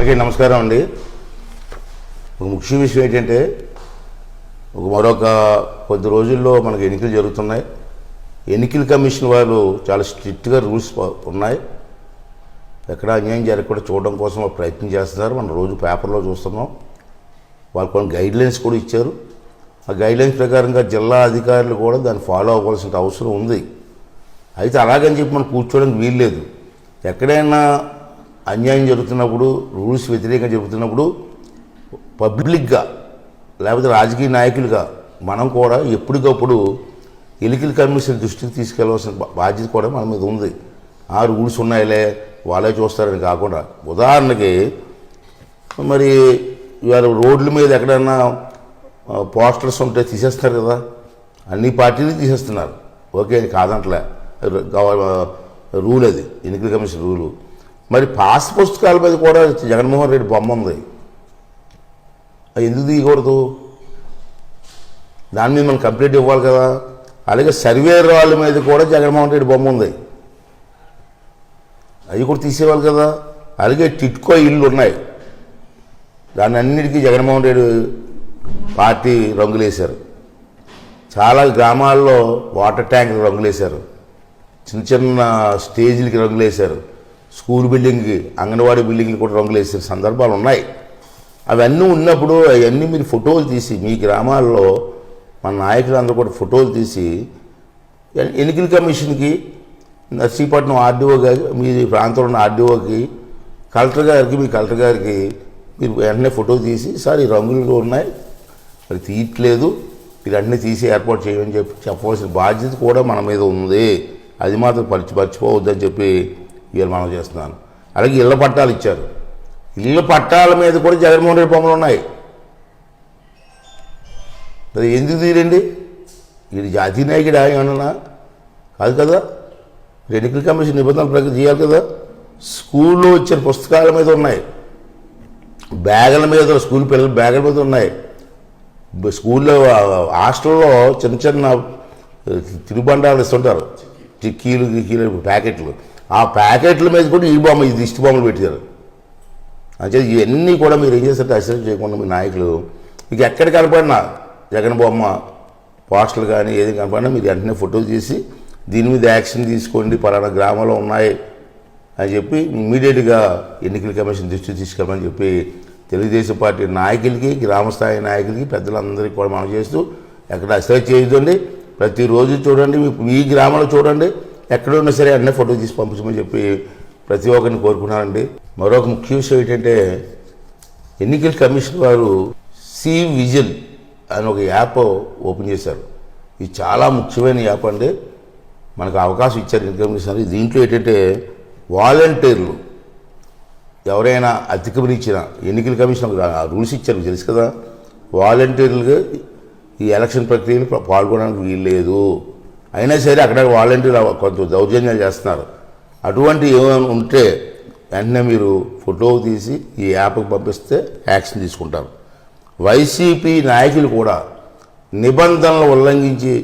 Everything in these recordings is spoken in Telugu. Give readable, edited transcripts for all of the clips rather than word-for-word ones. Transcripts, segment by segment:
అందరికీ నమస్కారం అండి. ఒక ముఖ్య విషయం ఏంటంటే మరొక కొద్ది రోజుల్లో మనకు ఎన్నికలు జరుగుతున్నాయి. ఎన్నికల కమిషన్ వాళ్ళు చాలా స్ట్రిక్ట్గా రూల్స్ ఉన్నాయి. ఎక్కడ అన్యాయం జరగకుండా చూడడం కోసం ప్రయత్నం చేస్తున్నారు. మనం రోజు పేపర్లో చూస్తున్నాం. వాళ్ళు కొన్ని గైడ్లైన్స్ కూడా ఇచ్చారు. ఆ గైడ్లైన్స్ ప్రకారంగా జిల్లా అధికారులు కూడా దాన్ని ఫాలో అవ్వాల్సిన అవసరం ఉంది. అయితే అలాగని చెప్పి మనం కూర్చోవడానికి వీల్లేదు. ఎక్కడైనా అన్యాయం జరుగుతున్నప్పుడు, రూల్స్ వ్యతిరేకంగా జరుగుతున్నప్పుడు పబ్లిక్గా లేకపోతే రాజకీయ నాయకులుగా మనం కూడా ఎప్పటికప్పుడు ఎన్నికల కమిషన్ దృష్టికి తీసుకెళ్లవలసిన బాధ్యత కూడా మన మీద ఉంది. ఆ రూల్స్ ఉన్నాయిలే వాళ్ళే చూస్తారని కాకుండా, ఉదాహరణకి మరి ఇవాళ రోడ్ల మీద ఎక్కడన్నా పోస్టర్స్ ఉంటే తీసేస్తారు కదా, అన్ని పార్టీలు తీసేస్తున్నారు. ఓకే, కాదంటలే, రూల్ అది, ఎన్నికల కమిషన్ రూలు. మరి పాస్ పుస్తకాల మీద కూడా జగన్మోహన్ రెడ్డి బొమ్మ ఉంది. అది ఎందుకు తీయకూడదు? దాని మీద మనం కంప్లీట్ ఇవ్వాలి కదా. అలాగే సర్వే రాళ్ళ మీద కూడా జగన్మోహన్ రెడ్డి బొమ్మ ఉంది, అవి కూడా తీసేవాళ్ళు కదా. అలాగే టిట్కో ఇళ్ళు ఉన్నాయి, దాన్ని అన్నిటికీ జగన్మోహన్ రెడ్డి పార్టీ రంగులేశారు. చాలా గ్రామాల్లో వాటర్ ట్యాంకులు రంగులేశారు, చిన్న చిన్న స్టేజీలకి రంగులేశారు, స్కూల్ బిల్డింగ్కి, అంగన్వాడీ బిల్డింగ్కి కూడా రంగులేసిన సందర్భాలు ఉన్నాయి. అవన్నీ ఉన్నప్పుడు అవన్నీ మీరు ఫోటోలు తీసి మీ గ్రామాల్లో మన నాయకులందరూ కూడా ఫోటోలు తీసి ఎన్నికల కమిషన్కి, నర్సీపట్నం ఆర్డీఓ గారి, మీ ప్రాంతంలో ఉన్న ఆర్డీఓకి, కలెక్టర్ గారికి, మీ కలెక్టర్ గారికి మీరు వెంటనే ఫోటో తీసి, సార్ ఈ రంగులు ఉన్నాయి మరి తీయట్లేదు, మీరు వెంటనే తీసి ఏర్పాటు చేయమని చెప్పవలసిన బాధ్యత కూడా మన మీద ఉంది. అది మాత్రం మర్చిపోవద్దని చెప్పి ఇవాళ మనం చేస్తున్నాను. అలాగే ఇళ్ల పట్టాలు ఇచ్చారు. ఇళ్ల పట్టాల మీద కూడా జగన్మోహన్ రెడ్డి బొమ్మలు ఉన్నాయి. అది ఎందుకు తీరండి? ఇది జాతీయ నాయకుడు ఏమన్నా కాదు కదా. ఎన్నికల కమిషన్ నిబంధనల ప్రకారం చేయాలి కదా. స్కూల్లో వచ్చిన పుస్తకాల మీద ఉన్నాయి, బ్యాగుల మీద, స్కూల్ పిల్లల బ్యాగుల మీద ఉన్నాయి. స్కూల్లో హాస్టల్లో చిన్న చిన్న తిరుబండాలు ఇస్తుంటారు, కీలు ప్యాకెట్లు. ఆ ప్యాకెట్ల మీద కూడా ఈ బొమ్మ, ఈ దిష్టి బొమ్మలు పెట్టారు. అంటే ఇవన్నీ కూడా మీరు ఏం చేస్తారంటే అసలు చేయకుండా మీ నాయకులు మీకు ఎక్కడ కనపడినా జగన్ బొమ్మ పోస్టర్లు కానీ ఏది కనపడినా మీరు వెంటనే ఫోటోలు తీసి దీని మీద యాక్షన్ తీసుకోండి, పలానా గ్రామంలో ఉన్నాయి అని చెప్పి ఇమ్మీడియట్గా ఎన్నికల కమిషన్ దృష్టి తీసుకెళ్ళమని చెప్పి తెలుగుదేశం పార్టీ నాయకులకి, గ్రామస్థాయి నాయకులకి, పెద్దలందరికీ కూడా మనం చేస్తూ ఎక్కడ అసలు చేయొద్దండి. ప్రతిరోజు చూడండి, మీ గ్రామంలో చూడండి, ఎక్కడ ఉన్నా సరే అన్నీ ఫోటో తీసి పంపించమని చెప్పి ప్రతి ఒక్కరిని కోరుకున్నానండి. మరొక ముఖ్య విషయం ఏంటంటే ఎన్నికల కమిషన్ వారు సి విజిల్ అని ఒక యాప్ ఓపెన్ చేశారు. ఇది చాలా ముఖ్యమైన యాప్ అండి. మనకు అవకాశం ఇచ్చారు ఎన్నికల కమిషన్. దీంట్లో ఏంటంటే వాలంటీర్లు ఎవరైనా అతిక్రమించిన, ఎన్నికల కమిషన్ రూల్స్ ఇచ్చారు తెలుసు కదా, వాలంటీర్లుగా ఈ ఎలక్షన్ ప్రక్రియలో పాల్గొనడానికి వీల్లేదు. అయినా సరే అక్కడ వాలంటీర్లు కొంత దౌర్జన్యాలు చేస్తున్నారు. అటువంటి ఏమైనా ఉంటే వెంటనే మీరు ఫోటో తీసి ఈ యాప్కి పంపిస్తే యాక్షన్ తీసుకుంటారు. వైసీపీ నాయకులు కూడా నిబంధనలు ఉల్లంఘించి,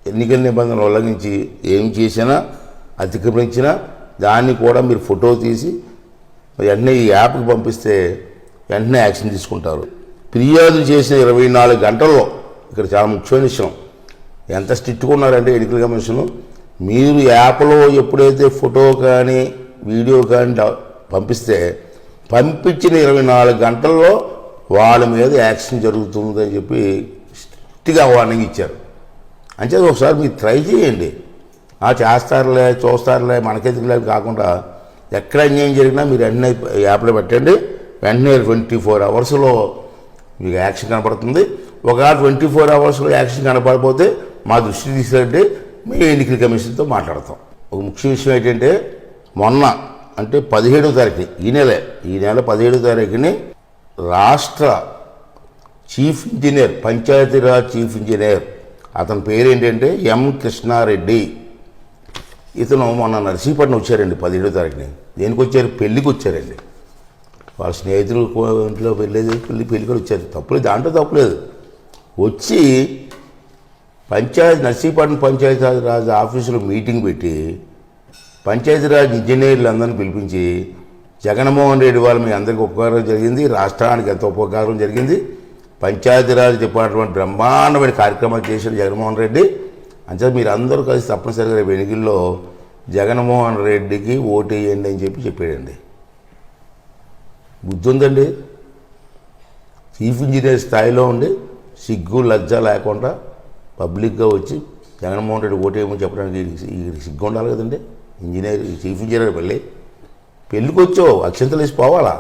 ఎన్నికల నిబంధనలు ఉల్లంఘించి ఏం చేసినా, అతిక్రమించినా దాన్ని కూడా మీరు ఫోటో తీసి వెంటనే ఈ యాప్కి పంపిస్తే వెంటనే యాక్షన్ తీసుకుంటారు. ఫిర్యాదు చేసిన 24 గంటల్లో, ఇక్కడ చాలా ముఖ్యమైన విషయం, ఎంత స్ట్రిక్ట్గా ఉన్నారంటే ఎన్నికల కమిషను, మీరు యాప్లో ఎప్పుడైతే ఫోటో కానీ వీడియో కానీ పంపిస్తే పంపించిన 24 గంటల్లో వాళ్ళ మీద యాక్షన్ జరుగుతుందని చెప్పి స్ట్రిక్ట్గా వార్నింగ్ ఇచ్చారు. అంటే ఒకసారి మీరు ట్రై చేయండి. చేస్తారులే, చూస్తారులే, మనకెందుకులే కాకుండా ఎక్కడ అన్యాయం జరిగినా మీరు వెంటనే యాప్లో పెట్టండి. వెంటనే 24 అవర్స్లో మీకు యాక్షన్ కనపడుతుంది. ఒకవేళ 24 అవర్స్లో యాక్షన్ కనపడకపోతే మా దృష్టికి తీసుకెళ్ళి మీ ఎన్నికల కమిషన్తో మాట్లాడతాం. ఒక ముఖ్య విషయం ఏంటంటే మొన్న అంటే 17వ తారీఖు, ఈ నెల 17వ తారీఖుని రాష్ట్ర chief engineer, Panchayati Raj chief engineer, అతని పేరు ఏంటంటే ఎం కృష్ణారెడ్డి, ఇతను మొన్న నర్సీపట్నం వచ్చారండి 17వ తారీఖుని. దేనికి వచ్చారు? పెళ్ళికి వచ్చారండి. వాళ్ళ స్నేహితులు ఇంట్లో పెళ్ళికి వచ్చారు. తప్పులేదు, దాంట్లో తప్పులేదు. వచ్చి నర్సీపట్నం పంచాయతీరాజ్ ఆఫీసులో మీటింగ్ పెట్టి పంచాయతీరాజ్ ఇంజనీర్లు అందరిని పిలిపించి జగన్మోహన్ రెడ్డి వాళ్ళు మీ అందరికీ ఉపకారం జరిగింది, రాష్ట్రానికి ఎంతో ఉపకారం జరిగింది. పంచాయతీరాజ్ డిపార్ట్మెంట్ బ్రహ్మాండమైన కార్యక్రమాలు చేశాడు జగన్మోహన్ రెడ్డి. అంతే మీరు అందరూ కలిసి తప్పనిసరిగా రేపు ఎన్నికల్లో జగన్మోహన్ రెడ్డికి ఓటేయండి అని చెప్పాడండి. బుద్ధి ఉందండి. చీఫ్ ఇంజనీర్ స్థాయిలో ఉండి సిగ్గు లజ్జ లేకుండా పబ్లిక్గా వచ్చి జగన్మోహన్ రెడ్డి ఓటేయమని చెప్పడానికి సిగ్గు ఉండాలి కదండి. చీఫ్ ఇంజనీర్ పెళ్ళికి వచ్చావు అక్షంతలు వేసి పోవాలా?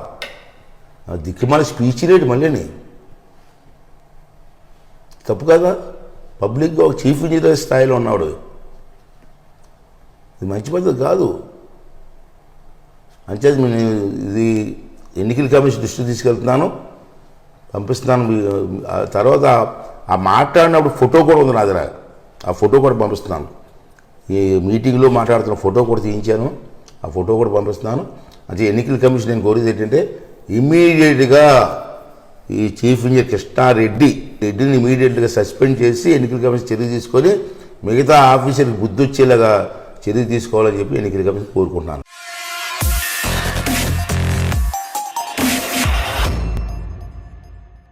దిక్కుమాల స్పీచ్ రేటు మళ్ళీని తప్పు కదా. పబ్లిక్గా ఒక చీఫ్ ఇంజనీర్ స్థాయిలో ఉన్నాడు. ఇది మంచి పద్ధతి కాదు. అంచేది నేను ఇది ఎన్నికల కమిషన్ దృష్టికి తీసుకెళ్తున్నాను, పంపిస్తున్నాను. తర్వాత ఆ మాట్లాడినప్పుడు ఫోటో కూడా ఉంది నా దగ్గర, ఆ ఫోటో కూడా పంపిస్తున్నాను. ఈ మీటింగ్లో మాట్లాడుతున్న ఫోటో కూడా తీయించాను, ఆ ఫోటో కూడా పంపిస్తున్నాను. అంటే ఎన్నికల కమిషన్ నేను కోరేది ఏంటంటే ఇమ్మీడియట్గా ఈ చీఫ్ ఇంజనీర్ కృష్ణారెడ్డిని ఇమీడియట్గా సస్పెండ్ చేసి ఎన్నికల కమిషన్ చర్య తీసుకొని మిగతా ఆఫీసర్కి బుద్ధి వచ్చేలాగా చర్య తీసుకోవాలని చెప్పి ఎన్నికల కమిషన్ కోరుకుంటున్నాను.